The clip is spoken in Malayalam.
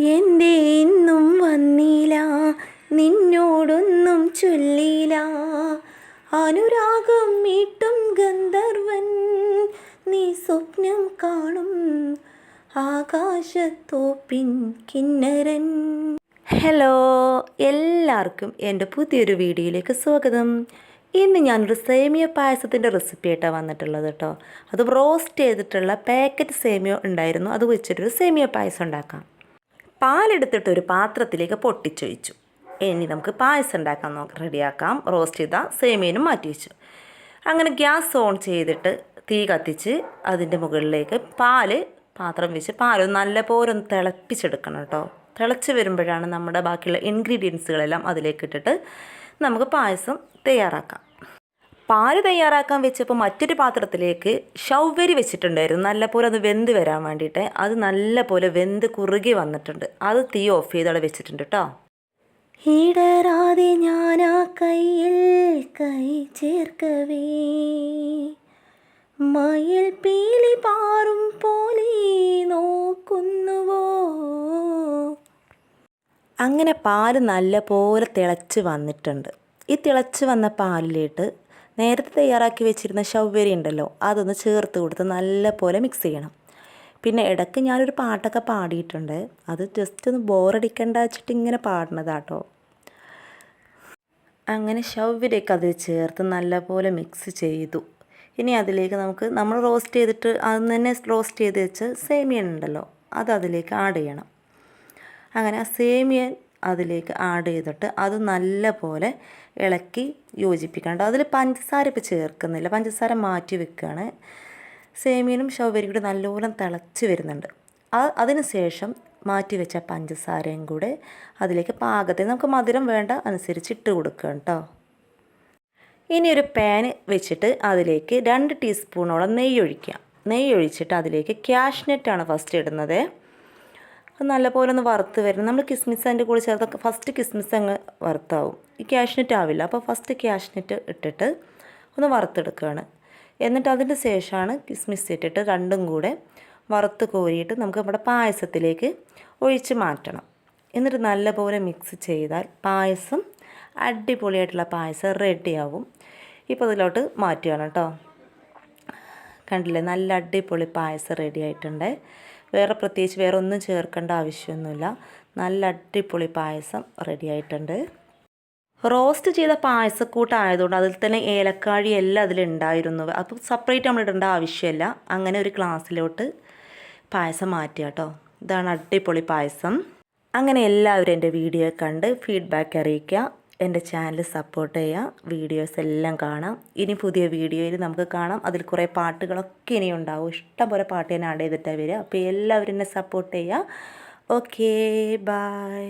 എൻ്റെ ഇന്നും വന്നില്ല, നിന്നോടൊന്നും ചൊല്ലില്ല, അനുരാഗം മീട്ടും ഗന്ധർവൻ, നീ സ്വപ്നം കാണും ആകാശത്തോപ്പിൻ കിന്നരൻ. ഹലോ, എല്ലാവർക്കും എൻ്റെ പുതിയൊരു വീഡിയോയിലേക്ക് സ്വാഗതം. ഇന്ന് ഞാനൊരു സേമിയ പായസത്തിൻ്റെ റെസിപ്പി ആയിട്ടാണ് വന്നിട്ടുള്ളത് കേട്ടോ. അത് റോസ്റ്റ് ചെയ്തിട്ടുള്ള പാക്കറ്റ് സേമിയ ഉണ്ടായിരുന്നു, അത് വെച്ചിട്ടൊരു സേമിയ പായസം ഉണ്ടാക്കാം. പാലെടുത്തിട്ട് ഒരു പാത്രത്തിലേക്ക് പൊട്ടിച്ചൊഴിച്ചു. ഇനി നമുക്ക് പായസം ഉണ്ടാക്കാൻ റെഡിയാക്കാം. റോസ്റ്റ് ചെയ്ത സേമിയനും മാറ്റി വെച്ചു. അങ്ങനെ ഗ്യാസ് ഓൺ ചെയ്തിട്ട് തീ കത്തിച്ച് അതിൻ്റെ മുകളിലേക്ക് പാത്രം വെച്ച് പാലൊന്ന് നല്ലപോലെ ഒന്ന് തിളപ്പിച്ചെടുക്കണം കേട്ടോ. തിളച്ച് വരുമ്പോഴാണ് നമ്മുടെ ബാക്കിയുള്ള ഇൻഗ്രീഡിയൻസുകളെല്ലാം അതിലേക്ക് ഇട്ടിട്ട് നമുക്ക് പായസം തയ്യാറാക്കാം. പാല് തയ്യാറാക്കാൻ വെച്ചപ്പോൾ മറ്റൊരു പാത്രത്തിലേക്ക് ശൗവരി വെച്ചിട്ടുണ്ടായിരുന്നു, നല്ലപോലെ അത് വെന്ത് വരാൻ വേണ്ടിയിട്ട്. അത് നല്ലപോലെ വെന്ത് കുറുകി വന്നിട്ടുണ്ട്. അത് തീ ഓഫ് ചെയ്തവിടെ വെച്ചിട്ടുണ്ട് കേട്ടോ. ഇടരാതെ ഞാൻ ആ കൈയിൽ കൈ ചേർക്കവേ, മയിൽ പീലി പാറും പോലെ നോക്കുന്നുവോ. അങ്ങനെ പാല് നല്ലപോലെ തിളച്ച് വന്നിട്ടുണ്ട്. ഈ തിളച്ച് വന്ന പാലിലേക്ക് നേരത്തെ തയ്യാറാക്കി വെച്ചിരുന്ന ശൗവരി ഉണ്ടല്ലോ, അതൊന്ന് ചേർത്ത് കൊടുത്ത് നല്ലപോലെ മിക്സ് ചെയ്യണം. പിന്നെ ഇടയ്ക്ക് ഞാനൊരു പാട്ടൊക്കെ പാടിയിട്ടുണ്ട്, അത് ജസ്റ്റ് ഒന്ന് ബോറടിക്കണ്ട വെച്ചിട്ട് ഇങ്ങനെ പാടുന്നതാട്ടോ. അങ്ങനെ ശൗവരിയൊക്കെ അതിൽ ചേർത്ത് നല്ലപോലെ മിക്സ് ചെയ്തു. ഇനി അതിലേക്ക് നമ്മൾ റോസ്റ്റ് ചെയ്തിട്ട് അന്ന് തന്നെ റോസ്റ്റ് ചെയ്ത് വെച്ച് സേമിയ ഉണ്ടല്ലോ, അത് അതിലേക്ക് ആഡ് ചെയ്യണം. അങ്ങനെ ആ സേമിയ അതിലേക്ക് ആഡ് ചെയ്തിട്ട് അത് നല്ലപോലെ ഇളക്കി യോജിപ്പിക്കണം. അതിൽ പഞ്ചസാര ഇപ്പോൾ ചേർക്കുന്നില്ല, പഞ്ചസാര മാറ്റി വെക്കുകയാണ്. സേമിയനും ശൗവരിയും കൂടി നല്ലപോലെ തിളച്ച് വരുന്നുണ്ട്. അതിന് ശേഷം മാറ്റി വെച്ച പഞ്ചസാരയും കൂടെ അതിലേക്ക് പാകത്തിന് നമുക്ക് മധുരം വേണ്ട അനുസരിച്ച് ഇട്ട് കൊടുക്കുക കേട്ടോ. ഇനി ഒരു പാൻ വെച്ചിട്ട് അതിലേക്ക് 2 ടീസ്പൂണോളം നെയ്യ് ഒഴിക്കുക. നെയ്യ് ഒഴിച്ചിട്ട് അതിലേക്ക് ക്യാഷ്നട്ടാണ് ഫസ്റ്റ് ഇടുന്നത്. നല്ലപോലെ ഒന്ന് വറുത്ത് വരണം. നമ്മൾ കിസ്മിസ് അതിൻ്റെ കൂടെ ചേർത്ത് ഫസ്റ്റ് കിസ്മിസ് അങ്ങ് വറുത്താവും, ഈ ക്യാഷ്നറ്റ് ആവില്ല. അപ്പോൾ ഫസ്റ്റ് ക്യാഷ്നറ്റ് ഇട്ടിട്ട് ഒന്ന് വറുത്തെടുക്കുകയാണ്. എന്നിട്ട് അതിൻ്റെ ശേഷമാണ് കിസ്മിസ് ഇട്ടിട്ട് രണ്ടും കൂടെ വറുത്ത് കോരിയിട്ട് നമുക്ക് നമ്മുടെ പായസത്തിലേക്ക് ഒഴിച്ച് മാറ്റണം. എന്നിട്ട് നല്ലപോലെ മിക്സ് ചെയ്താൽ പായസം അടിപൊളിയായിട്ടുള്ള പായസം റെഡിയാവും. ഇപ്പോൾ അതിലോട്ട് മാറ്റുകയാണ് കേട്ടോ. കണ്ടില്ലേ, നല്ല അടിപൊളി പായസം റെഡി ആയിട്ടുണ്ട്. പ്രത്യേകിച്ച് വേറെ ഒന്നും ചേർക്കേണ്ട ആവശ്യമൊന്നുമില്ല. നല്ല അടിപൊളി പായസം റെഡി ആയിട്ടുണ്ട്. റോസ്റ്റ് ചെയ്ത പായസക്കൂട്ടായതുകൊണ്ട് അതിൽ തന്നെ ഏലക്കാഴി എല്ലാം അതിലുണ്ടായിരുന്നു. അപ്പോൾ സെപ്പറേറ്റ് നമ്മൾ ഇടേണ്ട ആവശ്യമില്ല. അങ്ങനെ ഒരു ഗ്ലാസ്സിലോട്ട് പായസം മാറ്റുക കേട്ടോ. ഇതാണ് അടിപൊളി പായസം. അങ്ങനെ എല്ലാവരും എൻ്റെ വീഡിയോ കണ്ട് ഫീഡ്ബാക്ക് അറിയിക്കുക. എൻ്റെ ചാനൽ സപ്പോർട്ട് ചെയ്യുക, വീഡിയോസ് എല്ലാം കാണാം. ഇനി പുതിയ വീഡിയോയിൽ നമുക്ക് കാണാം. അതിൽ കുറേ പാട്ടുകളൊക്കെ ഇനി ഉണ്ടാവും. ഇഷ്ടംപോലെ പാട്ട് ഞാൻ ആഡ് ചെയ്തിട്ടാണ് വരിക. അപ്പോൾ എല്ലാവരും എന്നെ സപ്പോർട്ട് ചെയ്യുക. Okay, by.